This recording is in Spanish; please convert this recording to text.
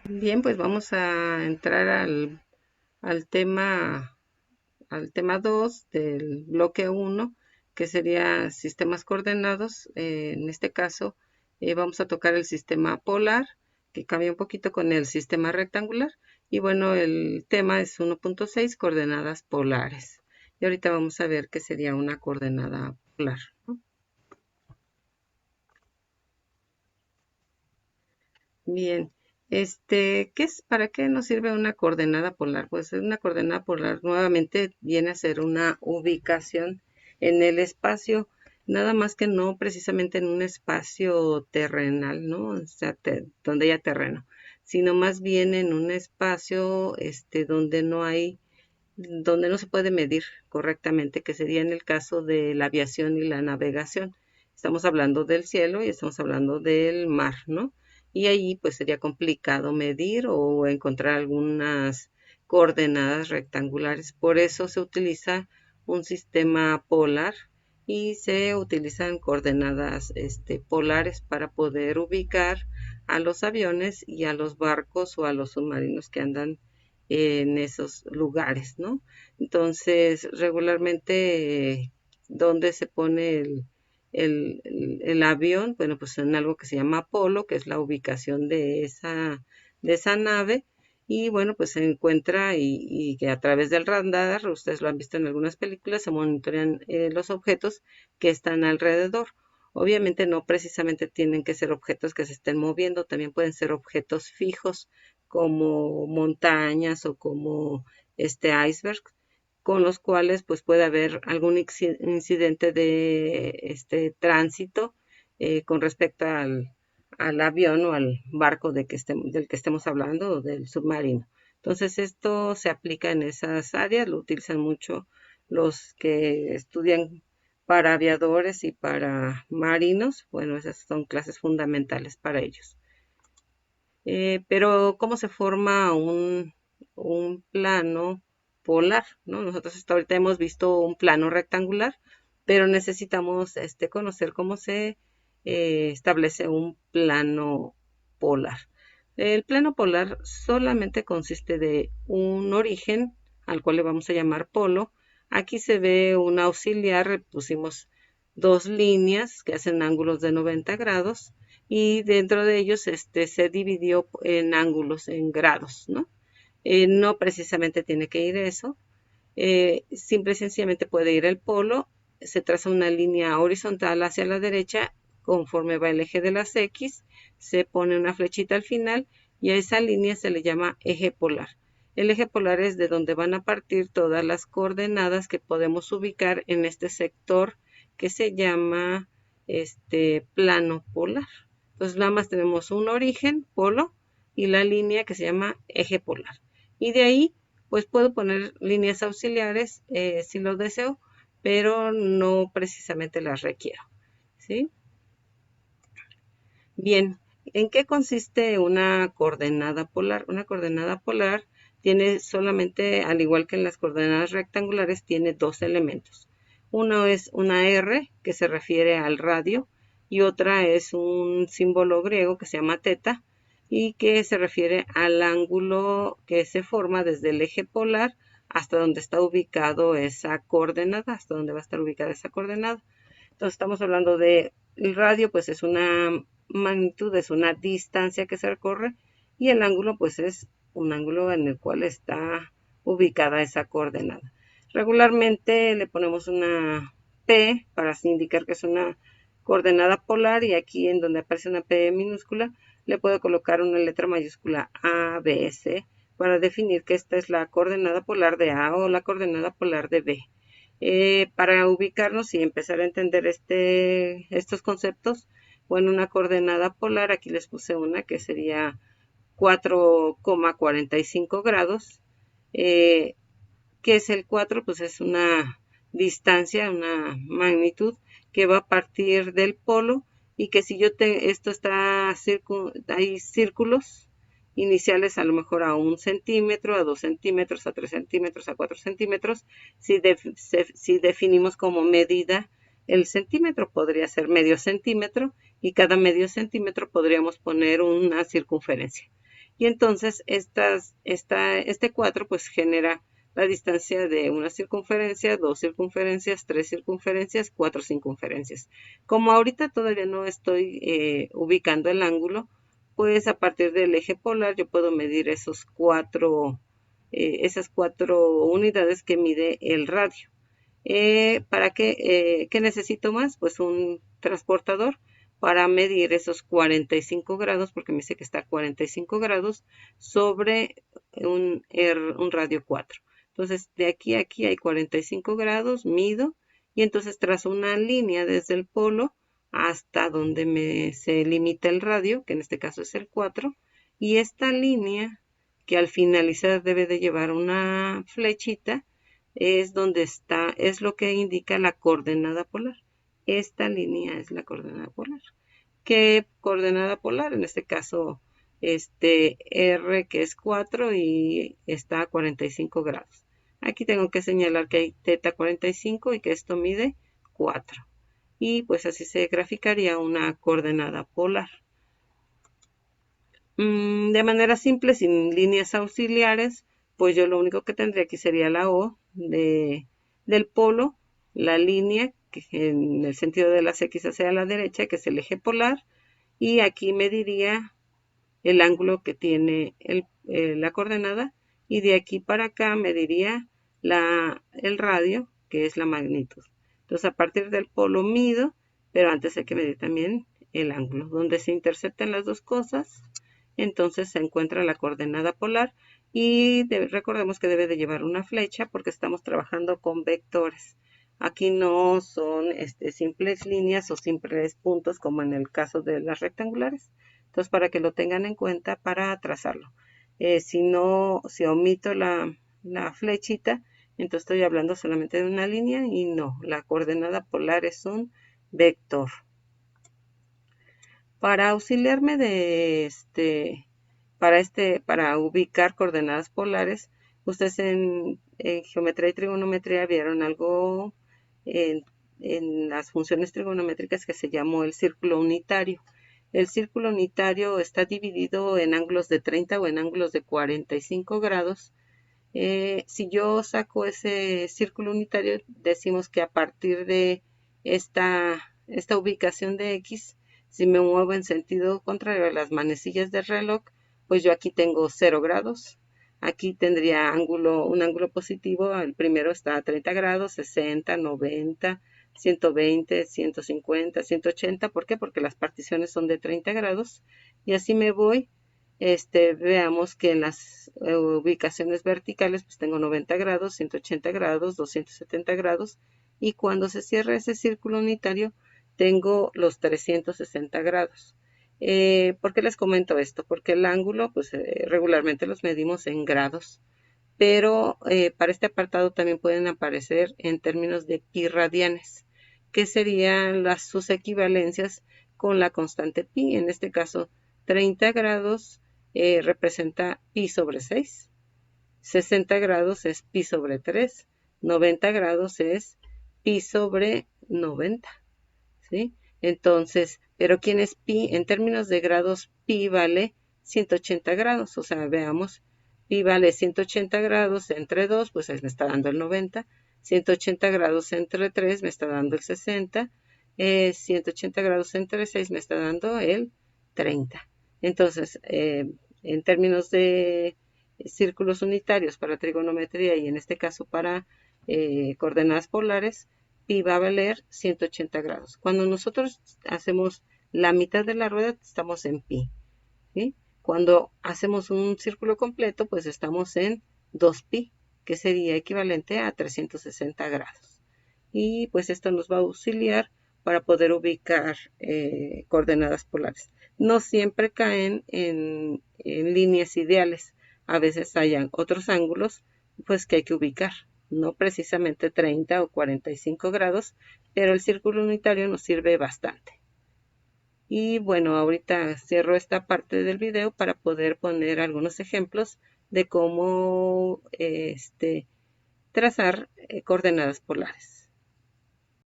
Bien, pues vamos a entrar al tema 2 del bloque uno, que sería sistemas coordenados. En este caso, vamos a tocar el sistema polar, que cambia un poquito con el sistema rectangular. Y bueno, el tema es 1.6, coordenadas polares. Y ahorita vamos a ver qué sería una coordenada polar, ¿no? Bien, para qué nos sirve una coordenada polar? Pues una coordenada polar nuevamente viene a ser una ubicación en el espacio, nada más que no precisamente en un espacio terrenal, ¿no? O sea, donde haya terreno, sino más bien en un espacio, donde no se puede medir correctamente, que sería en el caso de la aviación y la navegación. Estamos hablando del cielo y estamos hablando del mar, ¿no? Y ahí pues sería complicado medir o encontrar algunas coordenadas rectangulares. Por eso se utiliza un sistema polar y se utilizan coordenadas polares para poder ubicar a los aviones y a los barcos o a los submarinos que andan en esos lugares, ¿no? Entonces, regularmente, ¿dónde se pone el avión? Bueno, pues en algo que se llama polo, que es la ubicación de esa nave. Y bueno, pues se encuentra y que a través del radar, ustedes lo han visto en algunas películas, se monitorean los objetos que están alrededor. Obviamente no precisamente tienen que ser objetos que se estén moviendo, también pueden ser objetos fijos como montañas o como iceberg, con los cuales pues puede haber algún incidente de tránsito con respecto al avión o al barco del que estemos hablando o del submarino. Entonces esto se aplica en esas áreas, lo utilizan mucho los que estudian para aviadores y para marinos. Bueno, esas son clases fundamentales para ellos. Pero ¿cómo se forma un plano polar? ¿No? Nosotros hasta ahorita hemos visto un plano rectangular, pero necesitamos conocer cómo se establece un plano polar. El plano polar solamente consiste de un origen, al cual le vamos a llamar polo. Aquí se ve un auxiliar, pusimos dos líneas que hacen ángulos de 90 grados y dentro de ellos se dividió en ángulos, en grados, ¿no? No precisamente tiene que ir eso, simple y sencillamente puede ir el polo, se traza una línea horizontal hacia la derecha, conforme va el eje de las X, se pone una flechita al final y a esa línea se le llama eje polar. El eje polar es de donde van a partir todas las coordenadas que podemos ubicar en este sector que se llama plano polar. Entonces nada más tenemos un origen, polo, y la línea que se llama eje polar. Y de ahí pues puedo poner líneas auxiliares si lo deseo, pero no precisamente las requiero, ¿sí? Bien, ¿en qué consiste una coordenada polar? Una coordenada polar tiene solamente, al igual que en las coordenadas rectangulares, tiene dos elementos. Uno es una R, que se refiere al radio, y otra es un símbolo griego que se llama teta, y que se refiere al ángulo que se forma desde el eje polar hasta donde está ubicado esa coordenada, hasta donde va a estar ubicada esa coordenada. Entonces estamos hablando de el radio, pues es una magnitud, es una distancia que se recorre y el ángulo, pues es un ángulo en el cual está ubicada esa coordenada. Regularmente le ponemos una P para indicar que es una coordenada polar y aquí en donde aparece una P minúscula le puedo colocar una letra mayúscula A, B, C para definir que esta es la coordenada polar de A o la coordenada polar de B. Para ubicarnos y empezar a entender estos conceptos, bueno, una coordenada polar, aquí les puse una que sería 4,45 grados. ¿Qué es el 4? Pues es una distancia, una magnitud que va a partir del polo y que si esto está, hay círculos iniciales a lo mejor a 1 centímetro, a 2 centímetros, a 3 centímetros, a 4 centímetros, si definimos como medida el centímetro, podría ser medio centímetro y cada medio centímetro podríamos poner una circunferencia. Y entonces este 4 pues genera la distancia de una circunferencia, dos circunferencias, tres circunferencias, cuatro circunferencias. Como ahorita todavía no estoy ubicando el ángulo, pues a partir del eje polar yo puedo medir esas cuatro unidades que mide el radio. ¿Para qué necesito más? Pues un transportador para medir esos 45 grados, porque me dice que está a 45 grados sobre un radio 4. Entonces, de aquí a aquí hay 45 grados, mido, y entonces trazo una línea desde el polo hasta donde se limita el radio, que en este caso es el 4, y esta línea, que al finalizar debe de llevar una flechita, es lo que indica la coordenada polar. Esta línea es la coordenada polar. ¿Qué coordenada polar? En este caso, R, que es 4 y está a 45 grados. Aquí tengo que señalar que hay teta 45 y que esto mide 4. Y pues así se graficaría una coordenada polar. De manera simple, sin líneas auxiliares, pues yo lo único que tendría aquí sería la O del polo, la línea que en el sentido de las X hacia la derecha, que es el eje polar, y aquí mediría el ángulo que tiene la coordenada, y de aquí para acá mediría el radio, que es la magnitud. Entonces, a partir del polo mido, pero antes hay que medir también el ángulo. Donde se interceptan las dos cosas, entonces se encuentra la coordenada polar, y recordemos que debe de llevar una flecha porque estamos trabajando con vectores. Aquí no son simples líneas o simples puntos como en el caso de las rectangulares. Entonces, para que lo tengan en cuenta para trazarlo. Si omito la flechita, entonces estoy hablando solamente de una línea y no, la coordenada polar es un vector. Para auxiliarme para ubicar coordenadas polares, ustedes en geometría y trigonometría vieron algo en las funciones trigonométricas que se llamó el círculo unitario. El círculo unitario está dividido en ángulos de 30 o en ángulos de 45 grados. Si yo saco ese círculo unitario, decimos que a partir de esta ubicación de X, si me muevo en sentido contrario a las manecillas del reloj, pues yo aquí tengo 0 grados. Aquí tendría un ángulo positivo. El primero está a 30 grados, 60, 90, 120, 150, 180. ¿Por qué? Porque las particiones son de 30 grados. Y así me voy. Veamos que en las ubicaciones verticales pues tengo 90 grados, 180 grados, 270 grados, y cuando se cierra ese círculo unitario tengo los 360 grados. ¿Por qué les comento esto? Porque el ángulo pues regularmente los medimos en grados, pero para este apartado también pueden aparecer en términos de pi radianes, que serían sus equivalencias con la constante pi. En este caso, 30 grados representa pi sobre 6, 60 grados es pi sobre 3, 90 grados es pi sobre 90, ¿sí? Entonces, pero ¿quién es pi? En términos de grados, pi vale 180 grados, o sea, veamos, pi vale 180 grados entre 2, pues me está dando el 90, 180 grados entre 3 me está dando el 60, 180 grados entre 6 me está dando el 30. Entonces, en términos de círculos unitarios para trigonometría y en este caso para coordenadas polares, pi va a valer 180 grados. Cuando nosotros hacemos la mitad de la rueda, estamos en pi, ¿sí? Cuando hacemos un círculo completo, pues estamos en 2pi, que sería equivalente a 360 grados. Y pues esto nos va a auxiliar para poder ubicar coordenadas polares. No siempre caen en líneas ideales. A veces hay otros ángulos pues que hay que ubicar. No precisamente 30 o 45 grados, pero el círculo unitario nos sirve bastante. Y bueno, ahorita cierro esta parte del video para poder poner algunos ejemplos de cómo trazar coordenadas polares.